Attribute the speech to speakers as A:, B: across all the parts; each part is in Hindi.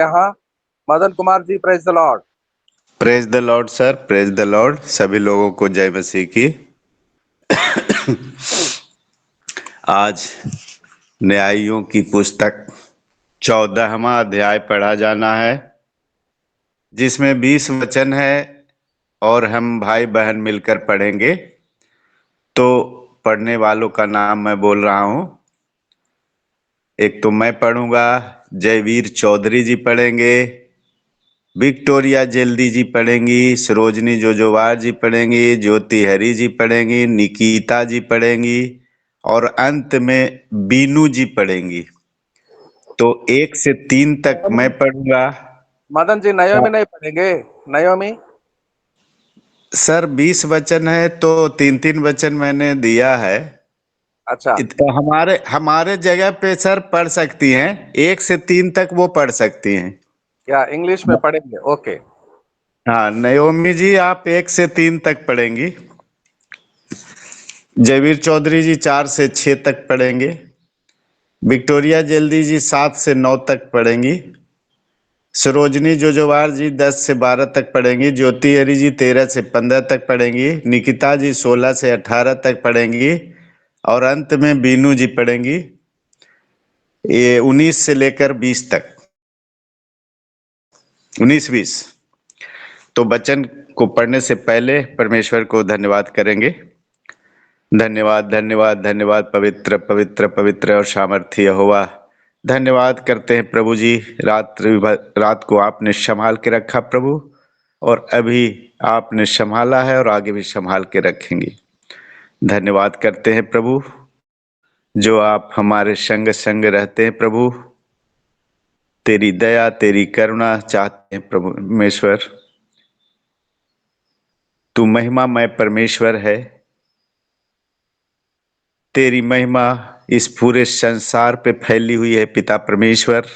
A: यहाँ Madan Kumar ji, praise the lord.
B: Praise the lord sir, praise the lord. सभी लोगों को जय मसीह की। आज न्यायियों की पुस्तक 14वां अध्याय पढ़ा जाना है, जिसमें 20 वचन है और हम भाई बहन मिलकर पढ़ेंगे। तो पढ़ने वालों का नाम मैं बोल रहा हूँ। एक तो मैं पढ़ूंगा, जयवीर चौधरी जी पढ़ेंगे, विक्टोरिया जल्दी जी पढ़ेंगी, सरोजनी जोजोवार जी पढ़ेंगी, ज्योति हरी जी पढ़ेंगी, निकिता जी पढ़ेंगी और अंत में बीनू जी पढ़ेंगी। तो 1 से 3 तक मैं पढ़ूंगा।
A: मदन जी, नयोमी नहीं पढ़ेंगे? नयोमी
B: सर 20 वचन है तो 3-3 वचन मैंने दिया है।
A: अच्छा,
B: हमारे हमारे जगह पे सर पढ़ सकती हैं, 1 से 3 तक वो पढ़ सकती हैं।
A: क्या इंग्लिश में पढ़ेंगे? ओके।
B: हाँ, नयोमी जी आप 1 से 3 तक पढ़ेंगी। जयवीर चौधरी जी 4 से 6 तक पढ़ेंगे। विक्टोरिया जल्दी जी 7 से 9 तक पढ़ेंगी। सरोजनी जोजोवार जी 10 से 12 तक पढ़ेंगी। ज्योति हरी जी 13 से 15 तक पढ़ेंगी। निकिता जी 16 से 18 तक पढ़ेंगी और अंत में बीनू जी पढ़ेंगी ये 19 से लेकर 20 तक, 19-20। तो वचन को पढ़ने से पहले परमेश्वर को धन्यवाद करेंगे। धन्यवाद धन्यवाद धन्यवाद पवित्र पवित्र पवित्र और सामर्थ्य यहोवा। धन्यवाद करते हैं प्रभु जी, रात को आपने संभाल के रखा प्रभु, और अभी आपने संभाला है और आगे भी संभाल के रखेंगे। धन्यवाद करते हैं प्रभु, जो आप हमारे संग संग रहते हैं प्रभु। तेरी दया तेरी करुणा चाहते हैं प्रभु परमेश्वर। तू महिमामय परमेश्वर है। तेरी महिमा इस पूरे संसार पे फैली हुई है पिता परमेश्वर।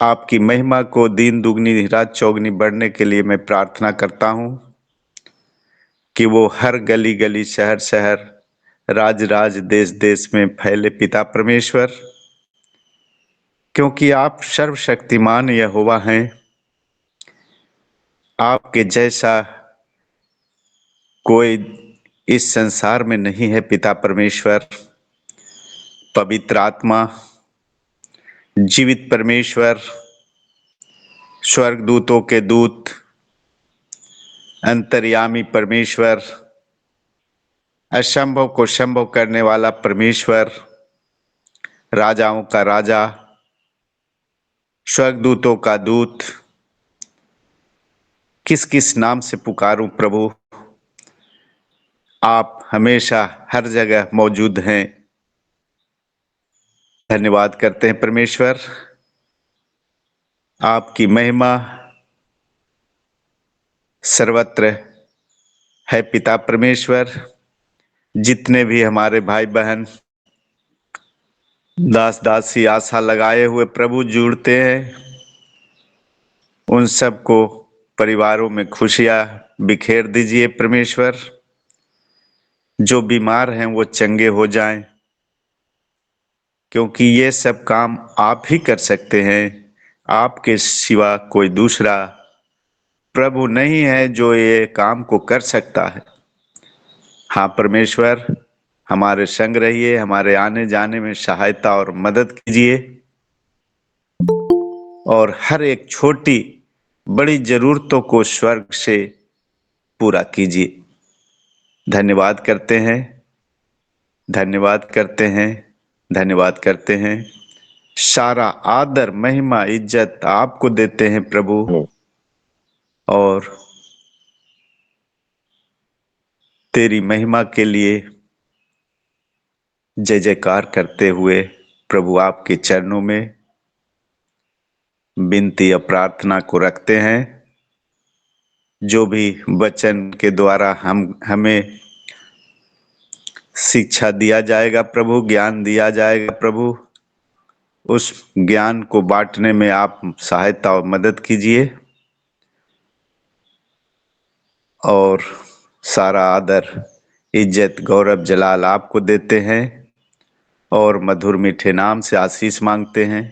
B: आपकी महिमा को दिन दुगनी रात चौगनी बढ़ने के लिए मैं प्रार्थना करता हूँ कि वो हर गली गली शहर शहर राज राज देश देश में फैले पिता परमेश्वर, क्योंकि आप सर्वशक्तिमान यहोवा हैं। आपके जैसा कोई इस संसार में नहीं है पिता परमेश्वर। पवित्र आत्मा, जीवित परमेश्वर, स्वर्गदूतों के दूत, अंतर्यामी परमेश्वर, असंभव को संभव करने वाला परमेश्वर, राजाओं का राजा, स्वर्गदूतों का दूत, किस किस नाम से पुकारूं प्रभु। आप हमेशा हर जगह मौजूद हैं। धन्यवाद करते हैं परमेश्वर। आपकी महिमा सर्वत्र है पिता परमेश्वर। जितने भी हमारे भाई बहन दास दासी आशा लगाए हुए प्रभु जुड़ते हैं, उन सबको परिवारों में खुशियां बिखेर दीजिए परमेश्वर। जो बीमार हैं वो चंगे हो जाएं, क्योंकि ये सब काम आप ही कर सकते हैं। आपके सिवा कोई दूसरा प्रभु नहीं है जो ये काम को कर सकता है। हाँ परमेश्वर, हमारे संग रहिए, हमारे आने जाने में सहायता और मदद कीजिए, और हर एक छोटी बड़ी जरूरतों को स्वर्ग से पूरा कीजिए। धन्यवाद करते हैं, धन्यवाद करते हैं, धन्यवाद करते हैं। सारा आदर महिमा इज्जत आपको देते हैं प्रभु, और तेरी महिमा के लिए जय जयकार करते हुए प्रभु आपके चरणों में विनती और प्रार्थना को रखते हैं। जो भी वचन के द्वारा हमें शिक्षा दिया जाएगा प्रभु, ज्ञान दिया जाएगा प्रभु, उस ज्ञान को बांटने में आप सहायता और मदद कीजिए। और सारा आदर इज्जत गौरव जलाल आपको देते हैं और मधुर मीठे नाम से आशीष मांगते हैं।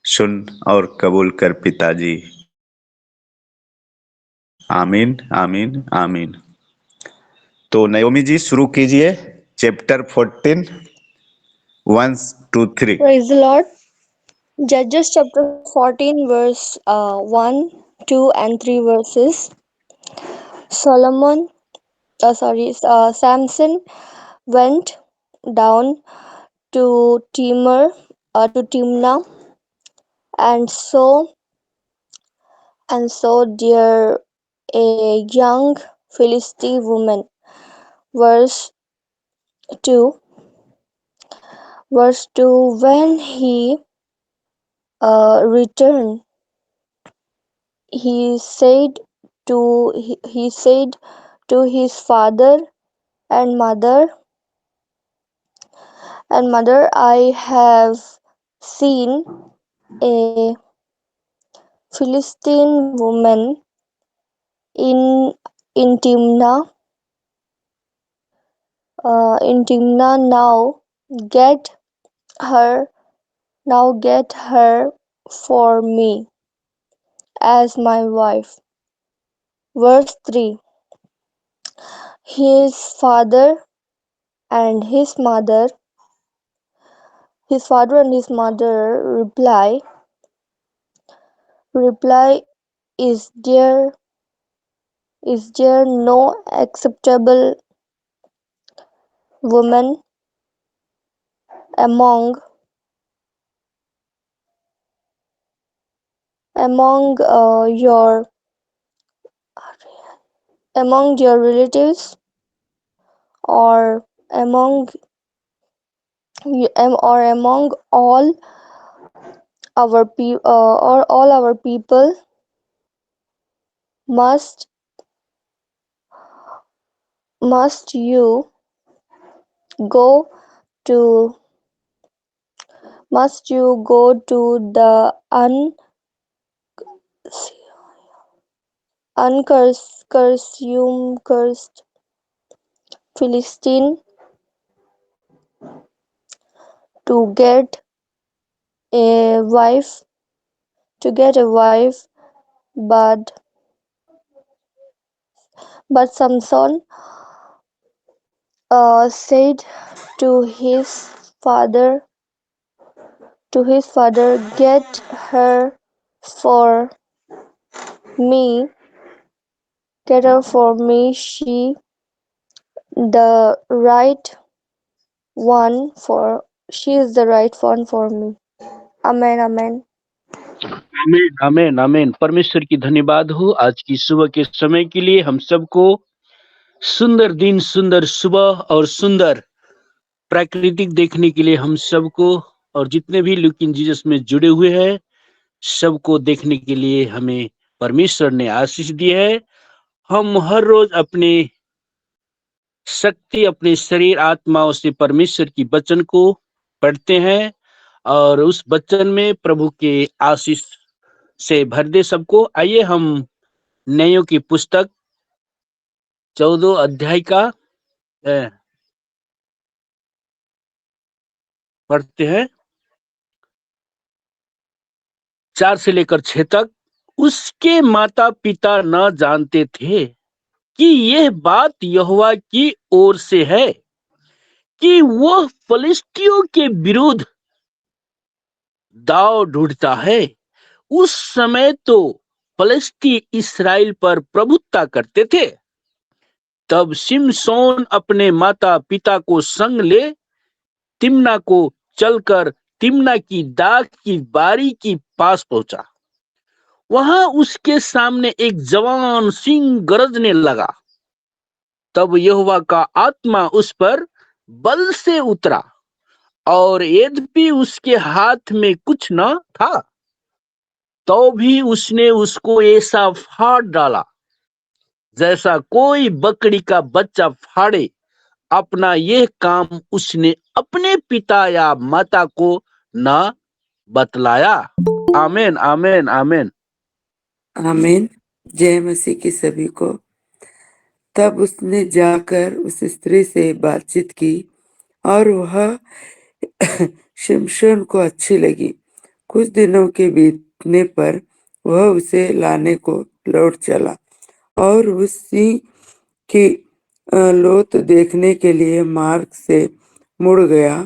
B: सुन और कबूल कर पिताजी। आमीन आमीन आमीन। तो नयोमी जी शुरू कीजिए chapter 14 1 to 3।
C: Praise the Lord. Judges chapter 14, verse 1, 2, and 3 verses. Samson went down to Timnah, and saw there a young Philistine woman. Verse 2. When he returned, he said to his father and mother, I have seen a Philistine woman in Timnah. Now get her for me as my wife. Verse 3. His father and his mother reply, is there no acceptable woman among your relatives, or among all our people? Must you go to the cursed Philistine to get a wife? But Samson said to his father, get her for me, she the right one for she is the right one for me. Amen, amen.
D: आमीन आमीन आमीन। परमेश्वर की धन्यवाद हो आज की सुबह के समय के लिए। हम सबको सुंदर दिन, सुंदर सुबह और सुंदर प्राकृतिक देखने के लिए हम सबको, और जितने भी लुक इन जीसस में जुड़े हुए हैं सबको देखने के लिए हमें परमेश्वर ने आशीष दी है। हम हर रोज अपने शक्ति, अपने शरीर, आत्माओं से परमेश्वर की वचन को पढ़ते हैं और उस वचन में प्रभु के आशीष से भर दे सबको। आइए हम न्यायों की पुस्तक 14 अध्याय का पढ़ते हैं, 4 से लेकर 6 तक। उसके माता पिता न जानते थे कि यह बात यहोवा की ओर से है कि वह फलिस्तियों के विरुद्ध दाव ढूंढता है। उस समय तो फलिस्ती इस्राएल पर प्रभुत्व करते थे। तब शिमशोन अपने माता पिता को संग ले तिम्ना को चलकर तिम्ना की दाख की बारी की पास पहुंचा। वहां उसके सामने एक जवान सिंह गरजने लगा। तब यहोवा का आत्मा उस पर बल से उतरा, और यद्यपि उसके हाथ में कुछ न था तो भी उसने उसको ऐसा फाड़ डाला जैसा कोई बकरी का बच्चा फाड़े। अपना यह काम उसने अपने पिता या माता को न बतलाया। आमीन आमीन आमीन
E: आमीन। जय मसीह की सभी को। तब उसने जाकर उस स्त्री से बातचीत की और वह शिमशोन को अच्छी लगी। कुछ दिनों के बीतने पर वह उसे लाने को लौट चला और उस सिंह की लोथ देखने के लिए मार्ग से मुड़ गया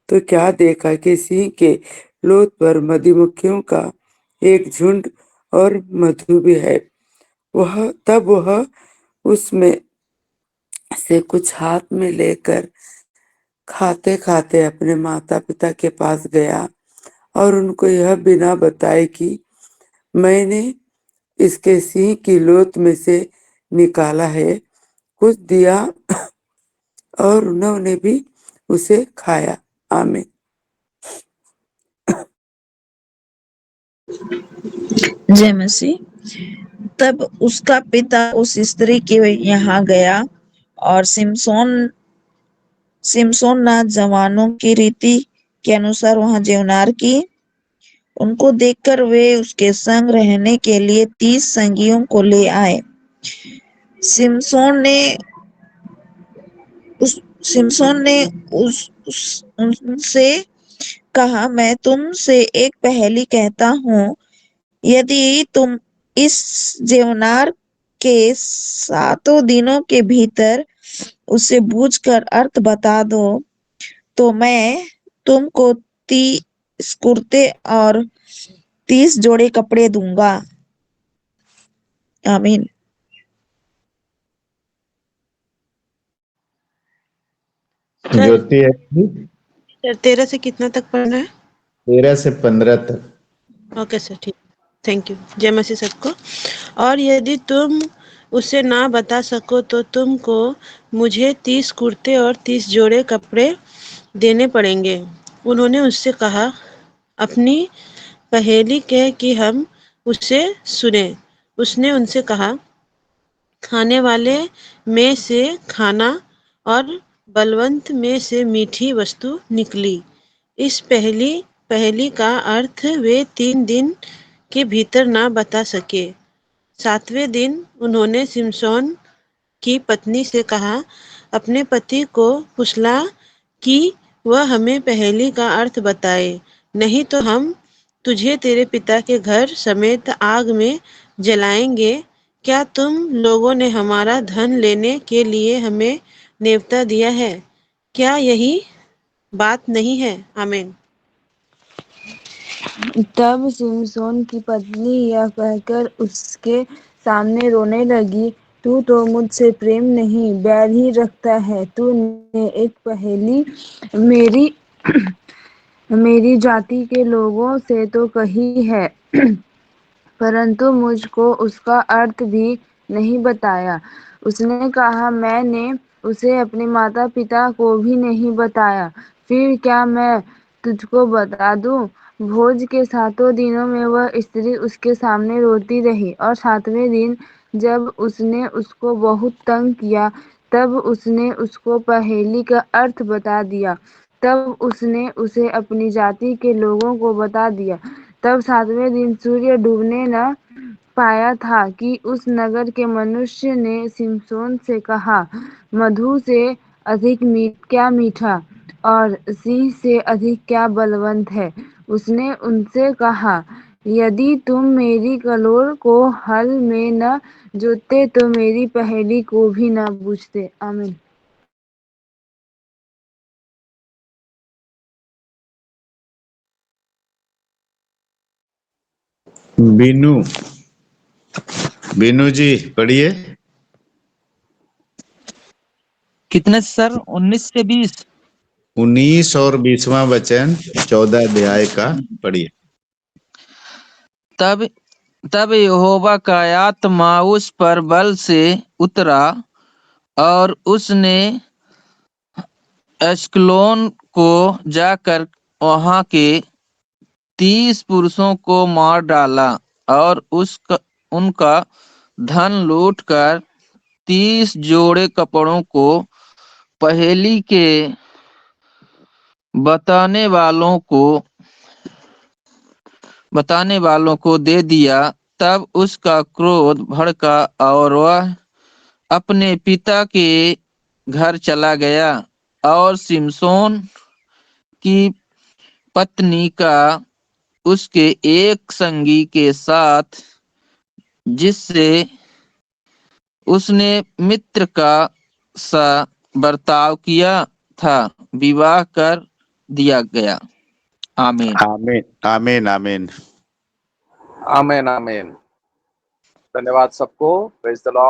E: तो क्या देखा कि सिंह के लोथ पर मधुमक्खियों का एक झुंड और मधु भी है। वह उसमें से कुछ हाथ में लेकर खाते खाते अपने माता पिता के पास गया और उनको यह बिना बताए कि मैंने इसके सिंह की लोथ में से निकाला है, कुछ दिया और उन्होंने भी उसे खाया। आमीन।
F: जय मसीह। तब उसका पिता उस स्त्री के यहाँ गया और सिमसोन ना जवानों की रीति के अनुसार वहां जेवनार की। उनको देखकर वे उसके संग रहने के लिए 30 संगियों को ले आए। सिमसोन ने उनसे कहा, मैं तुमसे एक पहेली कहता हूँ, यदि तुम इस जेवनार के 7 दिनों के भीतर उसे बूझकर अर्थ बता दो तो मैं तुमको 30 कुर्ते और 30 जोड़े कपड़े दूंगा। आमीन।
B: ज्योति है
G: 13 से कितना तक पढ़ना है?
B: 13 से 15 तक।
G: ओके सर, ठीक। Thank you. जय मसीह सबको। और यदि तुम उसे ना बता सको तो तुमको मुझे 30 कुर्ते और 30 जोड़े कपड़े देने पड़ेंगे। उन्होंने उससे कहा, अपनी पहेली कह कि हम उसे सुने। उसने उनसे कहा, खाने वाले में से खाना और बलवंत में से मीठी वस्तु निकली। इस पहेली का अर्थ वे 3 दिन के भीतर ना बता सके। 7वें दिन उन्होंने सिमसोन की पत्नी से कहा, अपने पति को फुसला कि वह हमें पहेली का अर्थ बताए, नहीं तो हम तुझे तेरे पिता के घर समेत आग में जलाएंगे। क्या तुम लोगों ने हमारा धन लेने के लिए हमें नेवता दिया है? क्या यही बात नहीं है? आमीन।
C: तब सिमसोन की पत्नी यह कहकर उसके सामने रोने लगी, तू तो मुझसे प्रेम नहीं, बैर ही रखता है। तूने एक पहेली मेरी मेरी जाति के लोगों से तो कही है, परंतु मुझको उसका अर्थ भी नहीं बताया। उसने कहा, मैंने उसे अपने माता पिता को भी नहीं बताया, फिर क्या मैं तुझको बता दूं? भोज के 7 दिनों में वह स्त्री उसके सामने रोती रही और 7वें दिन जब उसने उसको बहुत तंग किया तब उसने उसको पहेली का अर्थ बता दिया। तब उसने उसे अपनी जाति के लोगों को बता दिया। तब 7वें दिन सूर्य डूबने न पाया था कि उस नगर के मनुष्य ने सिमसोन से कहा, मधु से अधिक क्या मीठा और सिंह से अधिक क्या बलवंत है। उसने उनसे कहा, यदि तुम मेरी कलोर को हल में न जोतते तो मेरी पहेली को भी न बूझते। आमीन।
B: बीनू जी पढ़िए।
H: कितने सर? 19 से 20।
B: 19 और 20वां वचन 14 अध्याय का पढ़िए।
H: तब यहोवा का आत्मा उस पर बल से उतरा और उसने एस्कलोन को जाकर वहां के 30 पुरुषों को मार डाला और उनका धन लूटकर 30 जोड़े कपड़ों को पहेली के बताने वालों को दे दिया। तब उसका क्रोध भड़का और वह अपने पिता के घर चला गया और सिमसोन की पत्नी का उसके एक संगी के साथ जिससे उसने मित्र का सा बर्ताव किया था विवाह कर दिया गया। आमीन।
B: आमीन आमीन आमीन।
A: आमेन आमेन। धन्यवाद सबको। Praise the Lord.